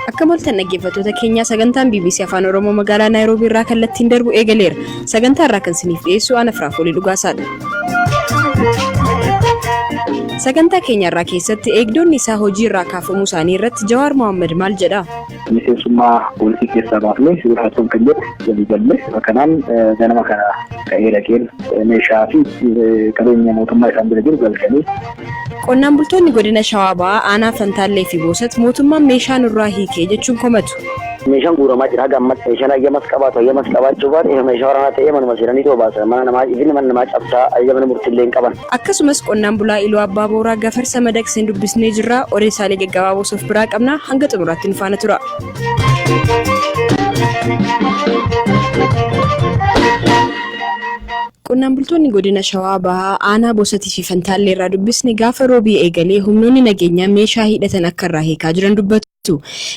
Akka moltan dhaggeeffattoota keenya sagantaan BBC Afaan Oromoo magaalaa Naayiroobii irraa kallattiin darbu eegaleera. Sagantaa irraa kan isiniif dhiyeessu ana Firaafoolii Dhugaasaadha. Sagantaa keenya irraa keessatti eegdonni isaa hojii irraa kaafamuu isaanii irratti Jawaar Mohaammed maal jedha? Miseensummaa poolisii keessaa baafnee suuraa haasawwan kan jedhu walii galle kanaan ganama kana ka'ee dhaqeen meeshaa fi qabeenya mootummaa isaan bira jiru galchanii. Qonnaan bultoonni godina Shawaa Bahaa aanaa Fantaallee fi Boosat mootummaan meeshaa nurraa hiikee jechuun komatu. Meeshaan guuramaa jira gammat meeshaan ayyamas qabaatu ayyamas qabaachuu baate meeshaa waraanaa ta'ee manuma seenanii toobaasa mana namaa cabsaa ayyama murtillee hin qaban. Akkasumas qonnaan bulaa Iluu Abbaa Booraa Gafarsa Madaqseen dubbisnee jirra. Odeessaalee gaggabaaboo of biraa qabna hanga xumuraatti nu faana tura. Qonnaan bultoonni godina Shawaa Bahaa aanaa Boosatii fi Fantaallee irraa dubbisne gaafa roobii eegalee humnoonni nageenyaa meeshaa hidhatan akka irraa hiikaa jiran dubbatu.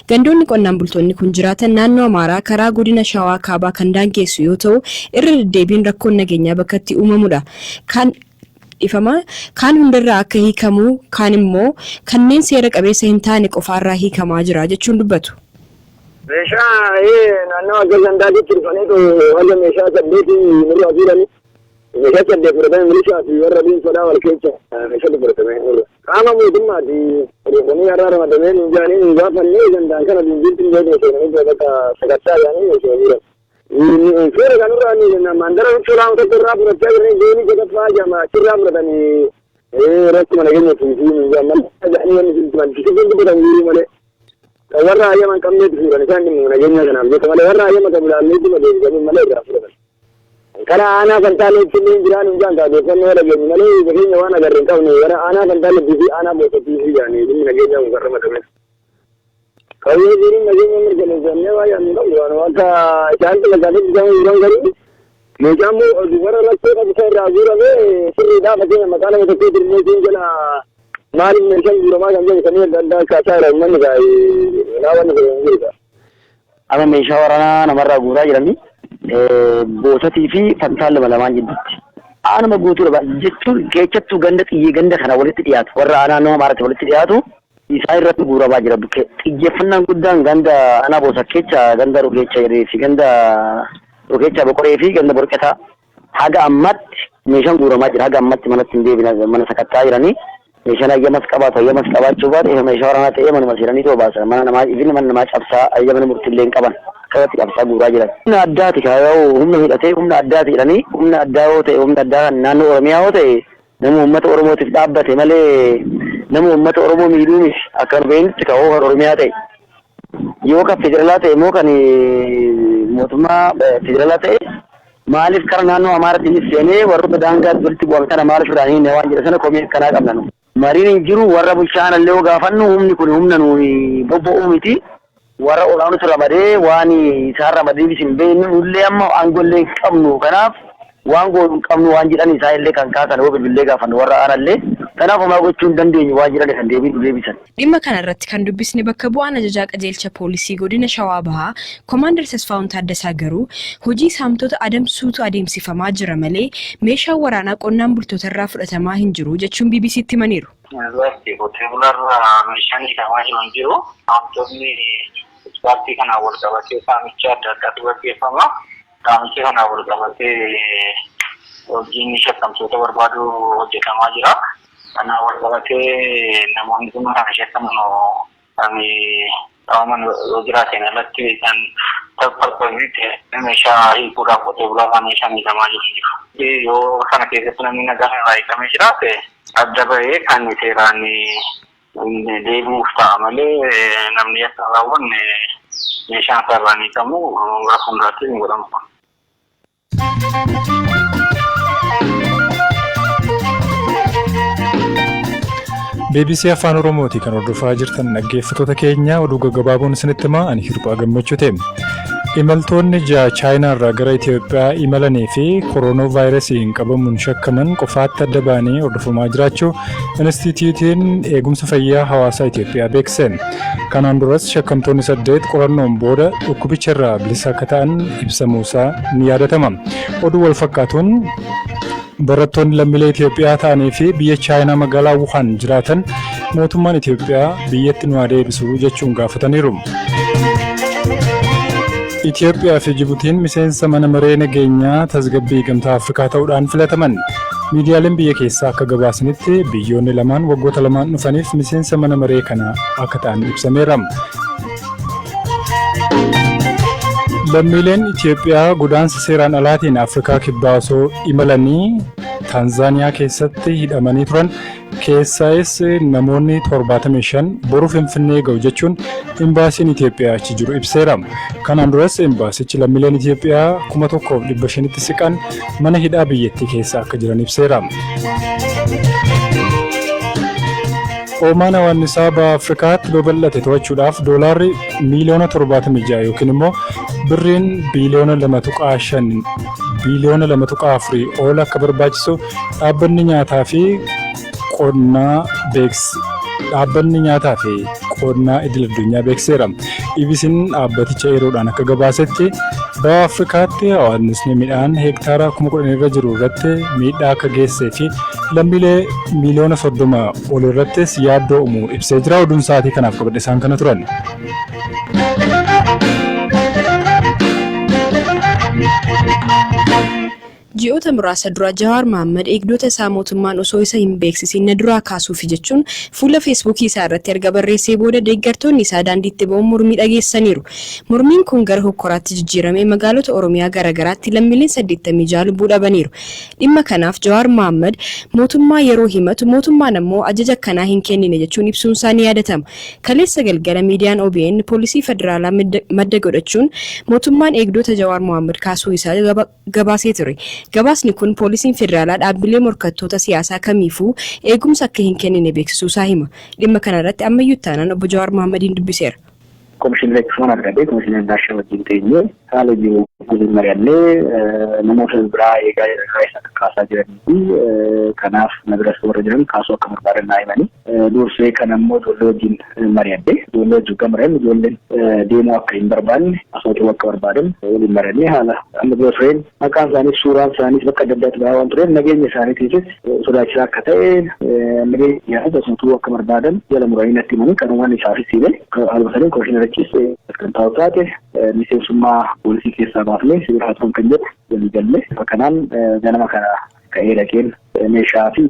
Gandoonni qonnaan bultoonni kun jiraatan naannoo Amaaraa karaa godina Shawaa Kaabaa kan daangeessu yoo ta'u irra deddeebiin rakkoon nageenyaa bakka itti uumamudha. Kaan hundarraa akka hiikamu kaan immoo kanneen seera qabeessa hin taane qofaarraa hiikamaa jira jechuun dubbatu. Meeshaa naannoo akka gandaatti dhufaniitu walla meeshaa saddeeti nurraa fuudhanii meeshaa saddeet fudhatanii milishaa fi warra diinsoodhaa wal keessa meeshaa fudhatamee nurra. Qaama mootummaati odeeffannoo irraa ramadamee jaanii gaafannee gandaan kana diinjiltiin jedhee seenanii bakka sagantaa jaanii meeshaa jiran. Seera kanarraa ni mandara suuraa tokko irraa fudhachaa jiranii deemii jedhaffaa jamaa achirraa fudhatanii rakkuma nageenyatii fi jaamala jaanii wanni manchisiisuun dubbatan jiru malee. Warra ayyaman qabneetu fuudhan isaan dhimma nageenya kanaaf jecha malee warra ayyama qabu laalleetti madeessanii malee irraa fudhatan. Kana aanaa Fantaalleetti illee jiraan hin jaan odeeffannoo dhageenyu malee nageenya waan agarre hin qabne warra aanaa Fantaalleetti fi aanaa Boosatii fi jaanii dhimmi nageenya kun warra madameef. Qabiyyee jiruun nageenya mirkaneessannee waa yaadnu qabu waan akka isaan talagaatii bishaan jiran garuu meeshaan warra rakkoo qabisa irraa guuramee sirriidhaa fakkeenya maqaa nama tokkoo dirmeetiin jala maaliif meeshaan guuramaa kan jedhu kanneen adda addaa akkaataa irraa uummanni gaa'ee naawwanni fayyadamu jirudha. Amma meeshaa waraanaa namarraa guuraa jiranii Boosatii fi Fantaallee lamaan jidduutti. Aanuma guutuudha jechuun keessattuu ganda xiyyee ganda kana walitti dhiyaatu warra naannoo Amaaraatti walitti dhiyaatu isaan irratti guuramaa jira bukkee. Xiyyeeffannaan guddaan ganda aanaa Boosakkeecha ganda Rogeecha fi ganda Rogeecha Boqoree fi ganda Borqetaa haga ammatti meeshaan guuramaa jira haga ammatti manatti hin deebine mana sakattaa jiranii. Meeshaan ayyamas qabaatu ayyamas qabaachuu baate meeshaa waraanaa ta'ee manuma seenanii toobaasa mana namaa cabsaa ayyama murtillee hin qaban akkatti cabsaa guuraa jiran. Humna addaati kaayoo humna hidhatee humna addaati jedhanii humna addaa yoo ta'e humna addaa naannoo Oromiyaa yoo ta'e nama uummata Oromootiif dhaabbate malee nama uummata Oromoo miidhuunis akka beeknutti ka'oo kan Oromiyaa ta'e yoo kan federaalaa ta'e immoo kan mootummaa federaalaa ta'e maaliif karaa naannoo Amaaraatti seenee warroota daangaatti walitti bu'an kana maaliif irraa hin waan jedha sana komii akkanaa qabna nu. Mariin hin jiru warra bulchaan illee yoo gaafannu humni kun humna nuyi bobba'uu miti warra olaanota ramadee waan isaan ramadeefis hin beeknu nullee amma aangollee hin qabnu kanaaf waan goonu hin qabnu waan jedhan isaa illee kan kaasan yoo bilbilee gaafannu warra aanallee kanaaf homaa gochuu hin dandeenyu waan jedhan kan deebisan. Dhimma kana irratti kan dubbisne bakka bu'aan ajajaa qajeelcha poolisii godina Shawaa Bahaa Komaander Tasfaa'uun Taaddasaa garuu hojii saamtota adamsuutu adeemsifamaa jira malee meeshaan waraanaa qonnaan bultoota irraa fudhatamaa hin jiru jechuun BBC'tti himaniiru. Qotee bulaarraa meeshaan hidhamaa jiru hin jiru. Saamtonni ispaartii kanaan wal qabatee saamicha adda addaatu gaggeeffama. Saamicha kanaan wal qabatee hojiin shakkamtoota barbaadu hojjetamaa jira. Kanaan wal qabatee namoonni dhimma kana shakkaman qabaman yoo jiraatan alatti kan taphattoonni meeshaa hiikuudhaaf qotee bulaarraa meeshaan hidhamaa jiru hin jiru. Yoo kana keessatti namni nagaan irraa hiikamee jiraate adda bahee kan seeraan deebi'uuf ta'a malee namni akka raawwanne meeshaan sararaan hiikamu gara fuulduraatti hin godhamu. BBC Afaan Oromooti kan hordofaa jirtan dhaggeeffattoota keenya oduu gaggabaaboon isinitti himaa ani Hirphaa Gammachuu ta'e. Imaltoonni Chaayinaa irraa gara Itoophiyaa imalanii fi kooroonaa vaayirasiin qabamuun shakkaman qofaatti adda baanii hordofamaa jiraachuu Inistituutiin Eegumsa Fayyaa Hawaasaa Itoophiyaa beekse. Kanaan duras shakkamtoonni 8 qorannoon booda dhukkubicha irraa bilisa akka ta'an ibsamuusaa ni yaadatama. Oduu wal fakkaatuun barattoonni lammiilee Itoophiyaa ta'anii fi biyya Chaayinaa magaalaa Wuhan jiraatan mootummaan Itoophiyaa biyyatti nu deebisuu jechuun gaafataniiru. Itoophiyaa fi Jibuutiin miseensa mana maree nageenyaa tasgabbii gamtaa Afrikaa ta'uudhaan filataman. Miidiyaaleen biyya keessaa akka gabaasanitti biyyoonni lamaan waggoota lamaan dhufaniif miseensa mana maree kana akka ta'an ibsameera. Lammiileen Itoophiyaa godaansa seeraan alaatiin Afrikaa kibbaa osoo imalanii Taanzaaniyaa keessatti hidhamanii turan keessaayis namoonni 75 boru Finfinnee ga'u jechuun imbaasiin Itoophiyaa achi jiru ibseera. Kanaan duras imbaasichi lammiileen Itoophiyaa 1,500tti siqan mana hidhaa biyyattii keessa akka jiran ibseera. Oomaan hawaannisaa baha Afrikaatti babal'ate to'achuudhaaf doolaarri miiliyoona 76 yookiin immoo birriin biiliyoona 2.4 ol akka barbaachisu dhaabbanni nyaataa fi qonnaa idil addunyaa beekseera. IBC'n dhaabbaticha yeroodhaan akka gabaasetti baha Afrikaatti hawaannisni midhaan heektaara 10,000 irra jiru irratti miidhaa akka geessee fi lammiilee miiliyoona 30 ol irrattis yaaddoo uumuu ibsee jira. Oduun sa'aatii kanaaf qabadhe isaan kana turan. Ji'oota muraasa dura Jawaar Mohaammed eegdota isaa mootummaan osoo isa hin beeksisin na duraa kaasuuf jechuun fuula feesbuukii isaa irratti erga barreessee booda deeggartoonni isaa daandiitti ba'uun mormii dhageessaniiru. Mormiin kun gara hokkoraatti jijjiiramee magaalota Oromiyaa garaagaraatti lammiileen 86 lubbuu dhabaniiru. Dhimma kanaaf Jawaar Mohaammed mootummaa yeroo himatu mootummaan ammoo ajaja akkanaa hin kennine jechuun ibsuun isaa ni yaadatama. Kaleessa galgala miidiyaan OBN poolisii federaalaa madda godhachuun mootummaan eegdota Jawaar Mohaammed kaasuu isaa gabaasee ture. Gabaasni kun poolisiin federaalaa dhaabbilee morkattoota siyaasaa kamiifuu eegumsa akka hin kennine beeksisuu isaa hima. Dhimma kana irratti ammayyuu taanaan obbo Jawaar Mohaammed dubbiseera. Komishinii Leeksumaan argatee komishinii Daashee wajjin teenyee haala jiru waliin mari'annee namoota biraa eegaa isa kaasaa jiranii fi kanaaf nagarasa warra jiran kaasuu akka barbaadan naa himanii dursee kan ammoo ijoollee wajjin mari'adde ijoollee wajjin kan mari'anne ijoolleen deemuu akka hin barbaanne asootuu akka barbaadan waliin mari'annee haala amma dura tureen maqaan isaaniis suuraan isaaniis bakka adda addaatti ba'aa waan tureen nageenya isaaniitiifis sodaachisaa akka ta'e nageenya asootuu akka barbaadan jala muranii natti himanii kan waan isaafis hime albatanii komishinii kan ta'u taate miseensummaa poolisii keessaa baafnee sibiila haasawwan kan jedhu walii galle kanaan ganama kana ka'ee dhaqeen meeshaa fi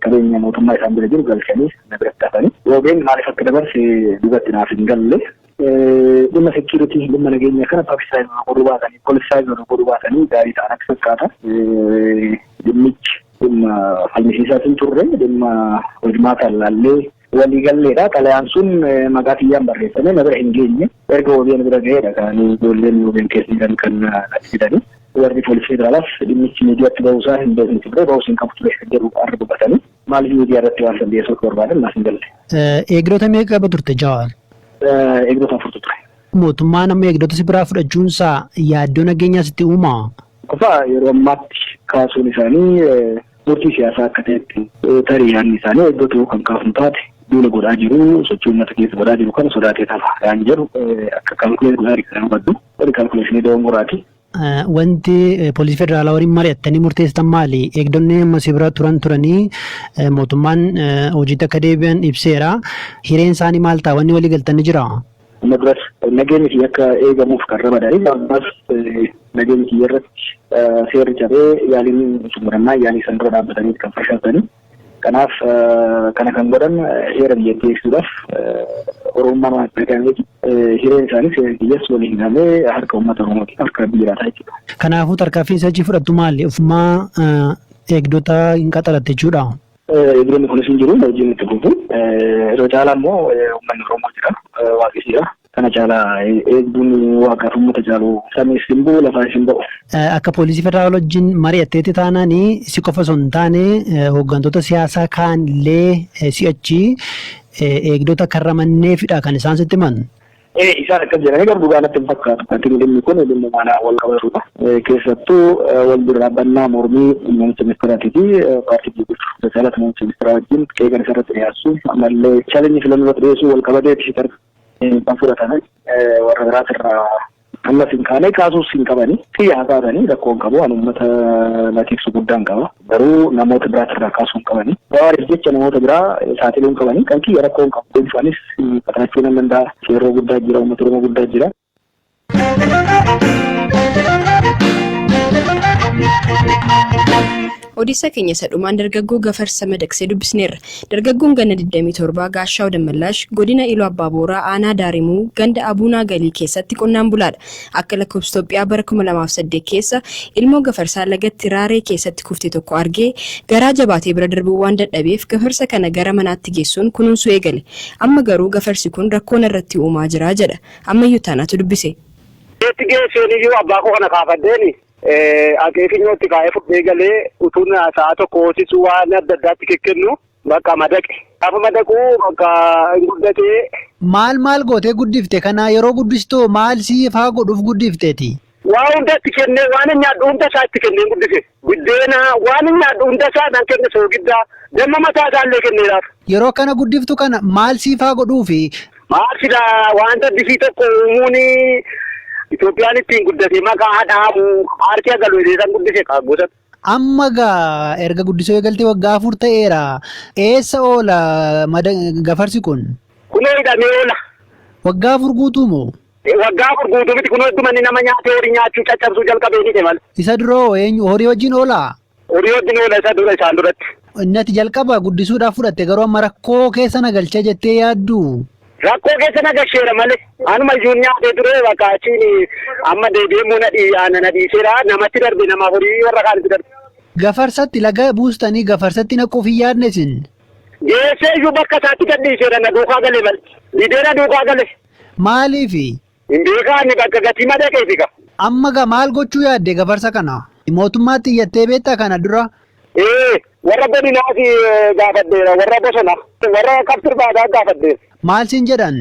qabeenya mootummaa isaan bira jiru galchanii na biratti hafanii roobeen maaliif akka dabarse duubatti naaf hin galle dhimma sekiuritii dhimma nageenya kana paakistaanii godhuu baatanii poolisaanii godhuu baatanii gaarii ta'an akka fakkaata dhimmichi dhimma falmisiisaa hin turre dhimma hojmaataan laallee waliigalleedha. Xalayaan sun maqaa kiyyaan barreeffame na bira hin geenye erga OBN bira ga'eedha kan ijoolleen OBN keessa jiran kan natti fidanii warri poolisii federaalaas dhimmichi miidiyaatti ba'uusaa hin beekne ture ba'uus hin qabu ture kan jedhu arra dubbatanii maaliif miidiyaa irratti waan sandeessuu akka barbaadan naaf hin galle. Eegdota meeqa qaba turte Jawaar? Eegdota 4 ture. Mootummaan amma eegdota si biraa fudhachuunsaa yaaddoo nageenyaa sitti uumaa? Qofa yeroo ammaatti kaasuun isaanii murtii siyaasaa akka ta'etti tarii yaadni isaanii eegdota kan kaasun taate duula godhaa jiru sochii uummata keessa godhaa jiru kana sodaatee tafa yaan jedhu akka kaalkuleet godhaa kan hubadhu kaalkuleeshinii doongoraati. Wanti poolisii federaalaa waliin mari'attanii murteessitan maali? Eegdonni amma si bira turanii mootummaan hojiitti akka deebi'an ibseera. Hireen isaanii maal ta'a? Wanni walii galtan ni jira? Amma duras nageenyi kiyya akka eegamuuf kan ramadanii ammas nageenyi kiyya irratti seerri cabee yaaliin xumurannaa yaalii san dura dhaabbatanii kan fashalsanii kanaaf kana kan godhan heera biyyattii eegsuudhaaf oromummaan waan argameef hireen isaanii seera kiyyas waliin hidhamee harka uummata oromootiin harka biyyaataa jechuudha. Kanaafuu tarkaanfiin isa fudhattu maali? Ofumaa eegdota hin qaxalatte jechuudha. Eegdonni kunis hin jiru hojiin itti fufu. Yeroo caalaa immoo uummanni Oromoo jira waaqessiira. Kana caalaa eegduun waaqaaf uummata caalu samiis hin bu'u lafaa hin ba'u. Akka poolisii federaalaa wajjin mari'atteetti taanaanii si qofa osoo hin taane hooggantoota siyaasaa kaan illee si'achi eegdota karramanneefidha kan isaan sitti himan. Isaan akkas jedhanii garuu dhugaanatti hin fakkaatu. Wanti dhimmi kun dhimma maanaa wal qabatudha. Keessattuu wal bira dhaabbannaa mormii muummicha ministeeraatii fi paartii gurguddaa sociaalaa muummicha ministeeraa wajjin qeeqan isarratti dhiyeessu ammallee chaalenjii filannoo irratti dhiyeessuu wal qabatee kan fudhatan warra biraatirraa Amma sinkaanee kaasuus hin qabani. Xiyyaa kaasanii rakkoon qabu waan uummata natiifsu guddaan qaba. Garuu namoota biraatirraa kaasuu hin qabani. Waa'ee jecha namoota biraa saaxiluu hin qabani. Kan kiyya rakkoon qabu. Dhuunfaanis qaxarachuu nan danda'a. Yeroo guddaa jira, uummata Oromoo guddaa jira. Odeessa keenya sadhumaan dargaggoo Gafarsa Madaqsee dubbisneerra. Dargaggoon ganna 27 Gaashaw Dammallaash godina Iluu Abbaa Booraa aanaa Daarimuu ganda Abuunaa Galii keessatti qonnaan bulaadha. Akka lakkoofsa Itoophiyaa bara 2008 keessa ilmoo Gafarsaa lagatti raaree keessatti kufte tokko argee garaa jabaatee bira darbuu waan dadhabeef Gafarsa kana gara manaatti geessuun kunuunsuu eegale. Amma garuu Gafarsi kun rakkoon irratti uumaa jira jedha. Ammayyuu taanaatu dubbise. Itti geessuun iyyuu abbaa koo kana kaafaddeeni. Akeekinyootti kaa'ee fudhee galee utuun sa'a tokko hoosisuu waan adda addaatti kennu bakka madaqe. Gaafa madaquu bakka hin guddatee. Maal gootee guddifte kana yeroo guddistoo maal siifaa godhuuf guddifteeti? Waa hundatti kennee waan hin nyaadhu hunda isaatti kennee guddise. Buddeena waan hin nyaadhu hunda isaa naan kenne soogiddaa damma mataa isaallee kenneedhaaf. Yeroo kana guddiftu kana maal siifaa godhuufi? Maal sidaa wanta bifii tokko uumuuni. Itoophiyaan ittiin guddate maqaa dhaabu aartii agaluu hiriiraan guddise qaabboota. Amma gaa erga guddisoo eegaltee waggaa 4 ta'eera. Eessa oola Gafarsi kun? Kunoo hidhamee oola. Waggaa 4 guutuu moo? Waggaa 4 guutuu miti kunoo heddumanni nama nyaatee horii nyaachuu caccabsuu jalqabee ni deemal. Isa duroo eenyu horii wajjin oolaa? Horii wajjin oola isa dura isaan duratti. Innati jalqaba guddisuudhaaf fudhatte garuu amma rakkoo keessa nagalcha jettee yaaddu? Rakkoo keessa nagasheera malee anuma iyyuu nyaatee ture bakka achiin amma deebi'ee na dhiiseera namatti darbe nama horii warra kaanitti darbe. Gafarsatti laga buustanii Gafarsatti naquuf hin yaadne isin? Geessee iyyuu bakka isaatti gadhiiseera na duukaa galee malee. Lidee na duukaa galee. Maaliifi? Hin beekaani bakka gatii madaqeefi qaba. Amma gaa maal gochuu yaadde Gafarsa kana? Mootummaatti iyyattee beektaa kana dura? Warra godinaas gaafaddeera warra bosona warra kabsirbaadaa gaafaddeera. Maal siin jedhan?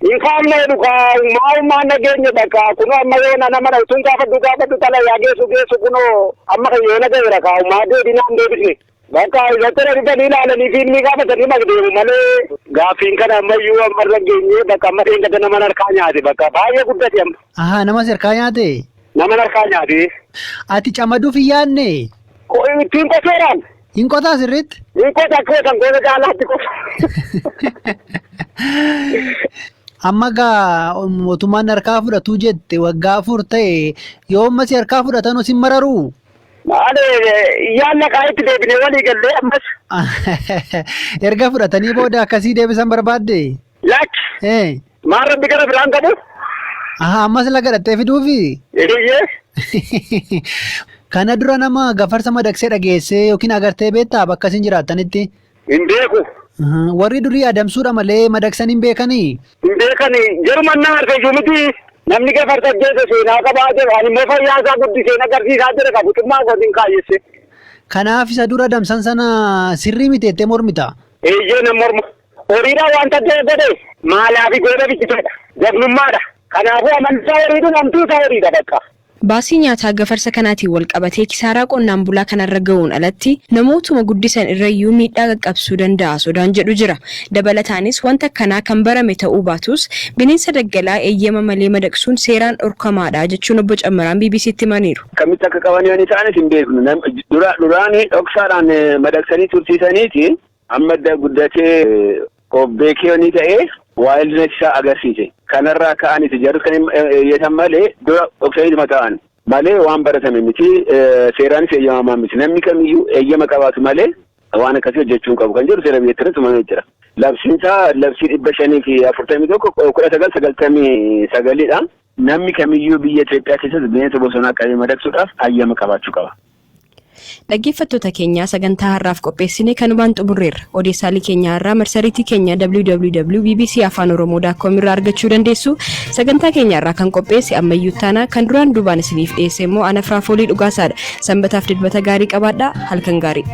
Hin kaafne dhugaa maalummaan nageenya bakka kunoo amma yoona nama na utuun gaafaddu tala yaa geessu kunoo amma kan yoona gaheera kaa'umaa deebinaan deebisne. Bakka irratti dhufanii ilaalanii fiilmii gaafatanii magdeemu malee gaaffiin kana ammayyuu ammarra geenye bakka amma deengata nama harkaa nyaate bakka baay'ee guddate amma. Aha nama harkaa nyaate? Nama harkaa nyaate. Ati camaduuf hin yaadne? Ittiin qoteeraan. Hin qotaa sirriitti? Hin qotaa gosa caalaatti qota. Amma gaa mootummaan harkaa fudhatu jette waggaa 4 ta'e yoo ammas harkaa fudhatan osin mararuu? Yaanna kaa'itti deebinee walii gallee ammas. Erga fudhatanii booda akkasii deebisan barbaadde? Lakki. Maal rabbi gara biraan qabu? Ammas laga dhattee fiduufi? Kana dura nama Gafarsa Madaqsee dhageessee yookiin agartee beektaa bakka isin jiraattanitti? Hin beeku. Warri durii adamsuudha malee madaqsan hin beekanii? Hin beekanii jeruman nama arfeeyyuu miti namni Gafarsa ajjeese seenaa qabaa jira ani immoo fayyaa isaa guddiseen agarsiisaa jira qabutummaa godhin kaayyesse. Kanaaf isa dura adamsan sana sirrii miteettee mormita? Eeyyee nan morma. Horiidhaan wanta godhe maalaafi gooda bichiteedha. Jagnummaadha. Kanaafuu amantaa horiidhaan amtuu isaa horiidha bakka. Baasii nyaataa Gafarsa kanaatiin wal qabatee kisaaraa qonnaan bulaa kanarra ga'uun alatti namootuma guddisan irrayyuu miidhaa qaqqabsuu danda'a sodaan jedhu jira. Dabalataanis wanta kanaa kan barame ta'uu baatus bineensa daggalaa eeyyama malee madaqsuun seeraan dhorkamaadha jechuun obbo Cammaraan BBC'tti himaniiru. Kamitti akka qabanii isaanis hin beeknu. Duraanii dhoksaadhaan madaqsanii tursiisaniiti amma guddatee of beekee ta'ee waa'ee isaa agarsiise. Kanarraa ka'anii jarri kan yeetan malee dura dhoksaanii mataan malee waan baratame miti seeraanis eeyyamamaa miti namni kamiyyuu eeyyama qabaatu malee waan akkasii hojjechuu qabu kan jedhu seera biyyattiirratti tumamee jira. Labsiinsaa labsii 541 namni kamiyyuu biyya Itoophiyaa keessatti bineensa bosonaa qabee madaqsuudhaaf eeyyama qabaachuu qaba. Dhaggeeffattoota keenyaa sagantaa har'aaf qopheessine kanumaan xumurreerra. Odeessaalee keenya har'aa marsariitii keenya www.bbcafaanoromoo.com irraa argachuu dandeessu. Sagantaa keenya har'aa kan qopheesse ammayyuu taanaa kan duraan duubaan isiniif dhiyeesse immoo ana Firaafoolii Dhugaasaadha. Sanbataaf dilbata gaarii qabaadhaa. Halkan gaarii.